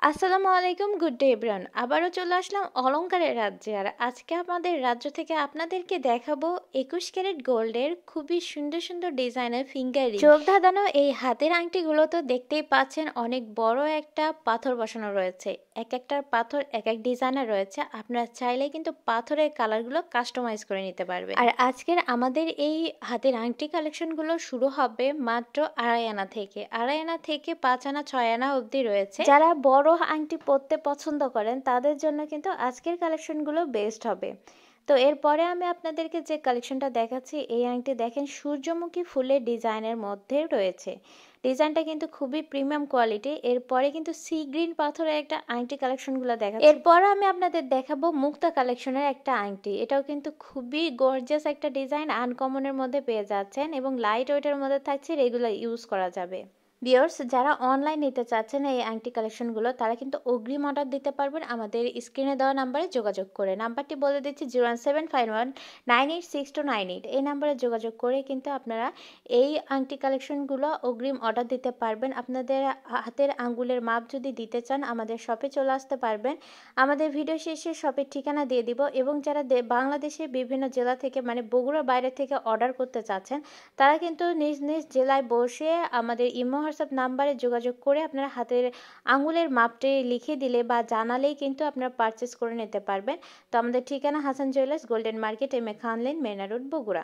আসসালামু আলাইকুম, good day everyone. আবারও চলে আসলাম অলংকারের রাজ্যে। আর আজকে আমাদের রাজ্য থেকে আপনাদেরকে দেখাবো 21 ক্যারেট গোল্ডের খুবই সুন্দর সুন্দর ডিজাইনের ফিঙ্গার রিং। চোখ ধাঁধানো এই হাতের আংটিগুলো তো দেখতেই পাচ্ছেন, অনেক বড় একটা পাথর বসানো রয়েছে। এক একটার পাথর এক এক ডিজাইনের রয়েছে। আপনারা চাইলে কিন্তু পাথরের কালারগুলো কাস্টমাইজ করে নিতে পারবে। আর আজকের আমাদের এই হাতের আংটি কালেকশনগুলো শুরু হবে মাত্র 2.5 আনা থেকে। 2.5 আনা থেকে 5 আনা 6 আনা অবধি রয়েছে। যারা বড় আংটি পরতে পছন্দ করেন তাদের জন্য কিন্তু আজকের কালেকশনগুলো বেস্ট হবে। তো এরপরে আমি আপনাদেরকে যে কালেকশনটা দেখাচ্ছি, এই আংটি দেখেন সূর্যমুখী ফুলের ডিজাইনের মধ্যে রয়েছে। ডিজাইনটা কিন্তু খুবই প্রিমিয়াম কোয়ালিটি। এরপরে কিন্তু সি গ্রিন পাথরের একটা আংটি কালেকশনগুলো দেখাচ্ছি। এরপরে আমি আপনাদের দেখাবো মুক্তা কালেকশনের একটা আংটি। এটাও কিন্তু খুবই গর্জিয়াস একটা ডিজাইন, আনকমনের মধ্যে পেয়ে যাচ্ছেন এবং লাইট ওয়েটের মধ্যে থাকছে, রেগুলার ইউজ করা যাবে। ভিউয়ার্স, যারা অনলাইন নিতে চাচ্ছেন এই আংটি কালেকশনগুলো, তারা কিন্তু অগ্রিম অর্ডার দিতে পারবেন আমাদের স্ক্রিনে দেওয়া নাম্বারে যোগাযোগ করে। নাম্বারটি বলে দিচ্ছি 01751986298। এই নাম্বারে যোগাযোগ করে কিন্তু আপনারা এই আংটি কালেকশনগুলো অগ্রিম অর্ডার দিতে পারবেন। আপনাদের হাতের আঙ্গুলের মাপ যদি দিতে চান আমাদের শপে চলে আসতে পারবেন। আমাদের ভিডিও শেষে শপের ঠিকানা দিয়ে দিব। এবং যারা বাংলাদেশের বিভিন্ন জেলা থেকে, মানে বগুড়ার বাইরে থেকে অর্ডার করতে চাচ্ছেন, তারা কিন্তু নিজ নিজ জেলায় বসে আমাদের ইমো হোয়াটসঅ্যাপ নাম্বারে যোগাযোগ করে আপনারা হাতের আঙুলের মাপটি লিখে দিলে বা জানালেই কিন্তু আপনারা পারচেস করে নিতে পারবেন। তো আমাদের ঠিকানা Hasan jewellers, golden market, M A Khan lane, Mena road, Bogura.